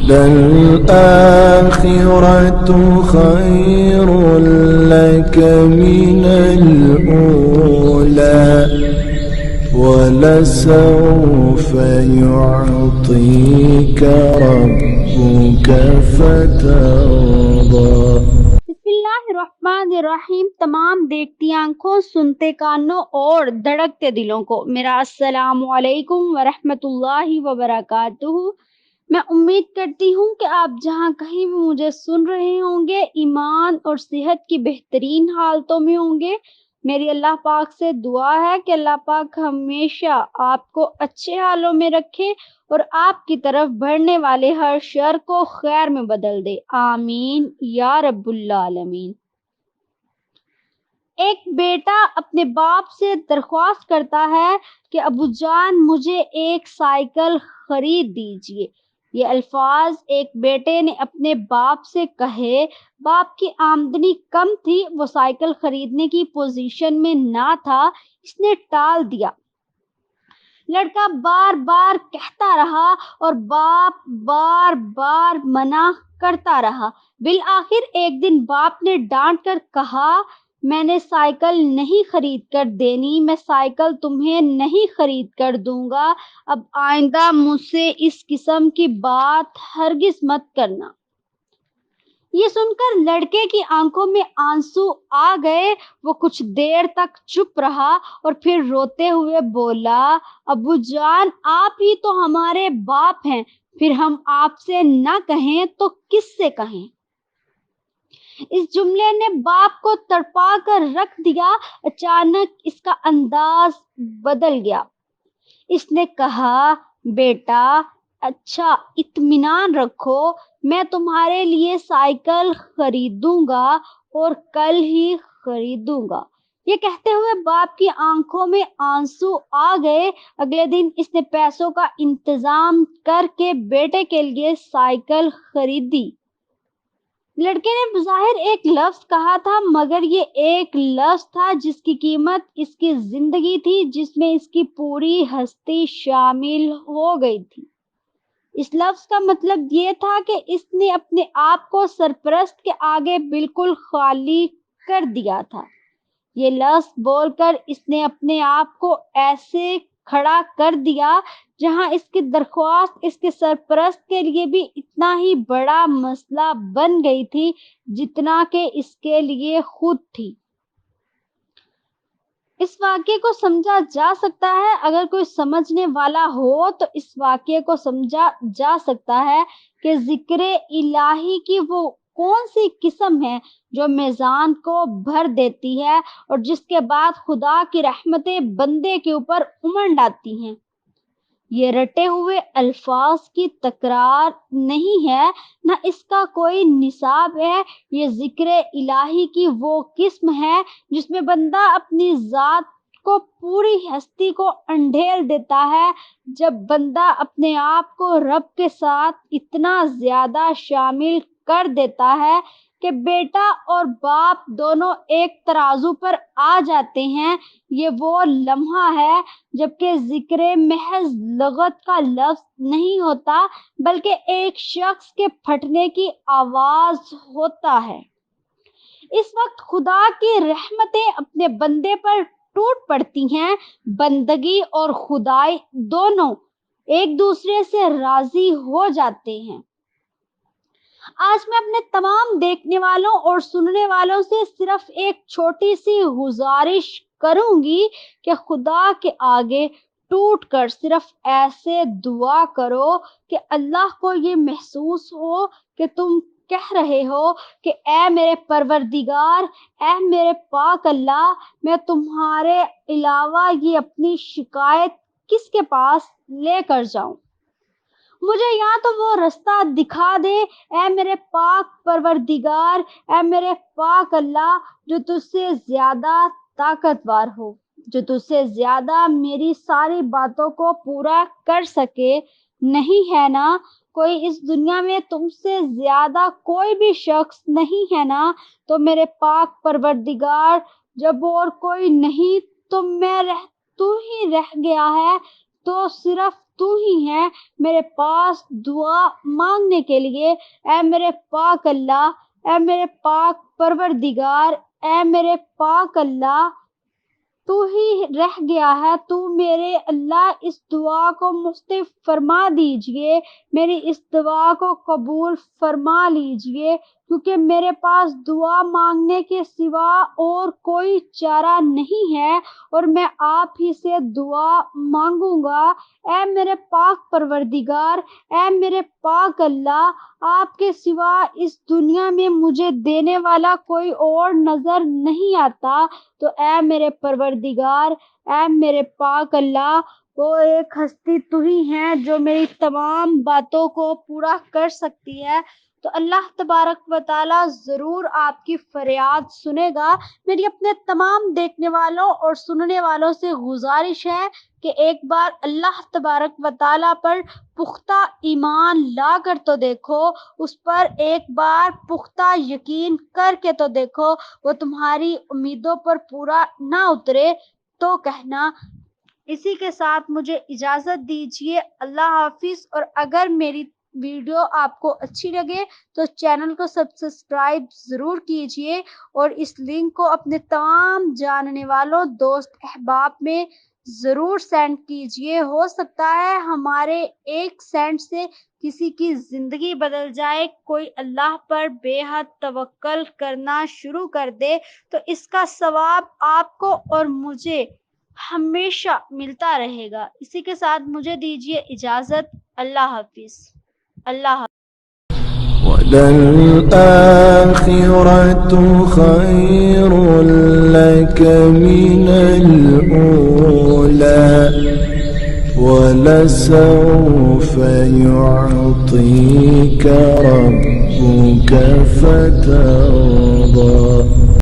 للآخرة خير لك من الأولى ولسوف يعطيك ربك فترضى۔ بسم اللہ الرحمن الرحیم۔ تمام دیکھتی آنکھوں، سنتے کانوں اور دھڑکتے دلوں کو میرا السلام علیکم ورحمۃ اللہ وبرکاتہ۔ میں امید کرتی ہوں کہ آپ جہاں کہیں بھی مجھے سن رہے ہوں گے ایمان اور صحت کی بہترین حالتوں میں ہوں گے۔ میری اللہ پاک سے دعا ہے کہ اللہ پاک ہمیشہ آپ کو اچھے حالوں میں رکھے اور آپ کی طرف بڑھنے والے ہر شر کو خیر میں بدل دے، آمین یا رب العالمین۔ ایک بیٹا اپنے باپ سے درخواست کرتا ہے کہ ابو جان مجھے ایک سائیکل خرید دیجیے۔ یہ الفاظ ایک بیٹے نے اپنے باپ سے کہے۔ باپ کی آمدنی کم تھی، وہ سائیکل خریدنے کی پوزیشن میں نہ تھا، اس نے ٹال دیا۔ لڑکا بار بار کہتا رہا اور باپ بار بار منع کرتا رہا۔ بالآخر ایک دن باپ نے ڈانٹ کر کہا، میں نے سائیکل نہیں خرید کر دینی، میں سائیکل تمہیں نہیں خرید کر دوں گا، اب آئندہ مجھ سے اس قسم کی بات ہرگز مت کرنا۔ یہ سن کر لڑکے کی آنکھوں میں آنسو آ گئے۔ وہ کچھ دیر تک چپ رہا اور پھر روتے ہوئے بولا، ابو جان آپ ہی تو ہمارے باپ ہیں، پھر ہم آپ سے نہ کہیں تو کس سے کہیں؟ اس جملے نے باپ کو تڑپا کر رکھ دیا۔ اچانک اس کا انداز بدل گیا۔ اس نے کہا، بیٹا اچھا اطمینان رکھو، میں تمہارے لیے سائیکل خریدوں گا اور کل ہی خریدوں گا۔ یہ کہتے ہوئے باپ کی آنکھوں میں آنسو آ گئے۔ اگلے دن اس نے پیسوں کا انتظام کر کے بیٹے کے لیے سائیکل خریدی۔ لڑکے نے بظاہر ایک لفظ کہا تھا، مگر یہ ایک لفظ تھا جس کی قیمت اس کی زندگی تھی، جس میں اس کی پوری ہستی شامل ہو گئی تھی۔ اس لفظ کا مطلب یہ تھا کہ اس نے اپنے آپ کو سرپرست کے آگے بالکل خالی کر دیا تھا۔ یہ لفظ بول کر اس نے اپنے آپ کو ایسے کھڑا کر دیا جہاں اس کی درخواست اس کے سرپرست کے لیے بھی اتنا ہی بڑا مسئلہ بن گئی تھی جتنا کہ اس کے لیے خود تھی۔ اس واقعے کو سمجھا جا سکتا ہے، اگر کوئی سمجھنے والا ہو تو اس واقعے کو سمجھا جا سکتا ہے کہ ذکر الہی کی وہ کون سی قسم ہے جو میزان کو بھر دیتی ہے اور جس کے بعد خدا کی رحمتیں بندے کے اوپر امنڈ آتی ہیں۔ یہ رٹے ہوئے الفاظ کی تکرار نہیں ہے، نہ اس کا کوئی نصاب ہے۔ یہ ذکر الہی کی وہ قسم ہے جس میں بندہ اپنی ذات کو، پوری ہستی کو انڈھیل دیتا ہے۔ جب بندہ اپنے آپ کو رب کے ساتھ اتنا زیادہ شامل کر دیتا ہے کہ بیٹا اور باپ دونوں ایک ترازو پر آ جاتے ہیں، یہ وہ لمحہ ہے جبکہ ذکر محض لغت کا لفظ نہیں ہوتا بلکہ ایک شخص کے پھٹنے کی آواز ہوتا ہے۔ اس وقت خدا کی رحمتیں اپنے بندے پر ٹوٹ پڑتی ہیں۔ بندگی اور خدائی دونوں ایک دوسرے سے راضی ہو جاتے ہیں۔ آج میں اپنے تمام دیکھنے والوں اور سننے والوں سے صرف ایک چھوٹی سی گزارش کروں گی کہ خدا کے آگے ٹوٹ کر صرف ایسے دعا کرو کہ اللہ کو یہ محسوس ہو کہ تم کہہ رہے ہو کہ اے میرے پروردگار، اے میرے پاک اللہ، میں تمہارے علاوہ یہ اپنی شکایت کس کے پاس لے کر جاؤں؟ مجھے یا تو وہ رستہ دکھا دے اے میرے پاک پروردگار، اے میرے پاک اللہ، جو تجھ سے زیادہ طاقتور ہو، جو تجھ سے زیادہ میری ساری باتوں کو پورا کر سکے۔ نہیں ہے نا کوئی اس دنیا میں تم سے زیادہ، کوئی بھی شخص نہیں ہے نا؟ تو میرے پاک پروردگار جب اور کوئی نہیں تو ہی رہ گیا ہے، تو صرف تو ہی ہے میرے پاس دعا مانگنے کے لیے۔ اے میرے پاک اللہ، اے میرے پاک پروردگار، اے میرے پاک اللہ، تو ہی رہ گیا ہے۔ تو میرے اللہ اس دعا کو مستجاب فرما دیجئے، میری اس دعا کو قبول فرما لیجئے، کیونکہ میرے پاس دعا مانگنے کے سوا اور کوئی چارہ نہیں ہے، اور میں آپ ہی سے دعا مانگوں گا۔ اے میرے پاک پروردگار، اے میرے پاک اللہ، آپ کے سوا اس دنیا میں مجھے دینے والا کوئی اور نظر نہیں آتا، تو اے میرے پروردگار، اے میرے پاک اللہ، وہ ایک ہستی تو ہی ہے جو میری تمام باتوں کو پورا کر سکتی ہے۔ تو اللہ تبارک و تعالیٰ ضرور آپ کی فریاد سنے گا۔ میری اپنے تمام دیکھنے والوں اور سننے والوں سے گزارش ہے کہ ایک بار اللہ تبارک و تعالیٰ پر پختہ ایمان لا کر تو دیکھو، اس پر ایک بار پختہ یقین کر کے تو دیکھو، وہ تمہاری امیدوں پر پورا نہ اترے تو کہنا۔ اسی کے ساتھ مجھے اجازت دیجیے، اللہ حافظ۔ اور اگر میری ویڈیو آپ کو اچھی لگے تو چینل کو سبسکرائب ضرور کیجیے، اور اس لنک کو اپنے تمام جاننے والوں، دوست احباب میں ضرور سینڈ کیجیے۔ ہو سکتا ہے ہمارے ایک سینڈ سے کسی کی زندگی بدل جائے، کوئی اللہ پر بے حد توکل کرنا شروع کر دے، تو اس کا ثواب آپ کو اور مجھے ہمیشہ ملتا رہے گا۔ اسی کے ساتھ مجھے دیجیے اجازت، اللہ حافظ، اللہ حافظ۔ وَلَلْآخِرَةُ خَيْرٌ لَكَ مِنَ الْأُولَى وَلَسَوْفَ يُعْطِيكَ رَبُّكَ فَتَرْضَىٰ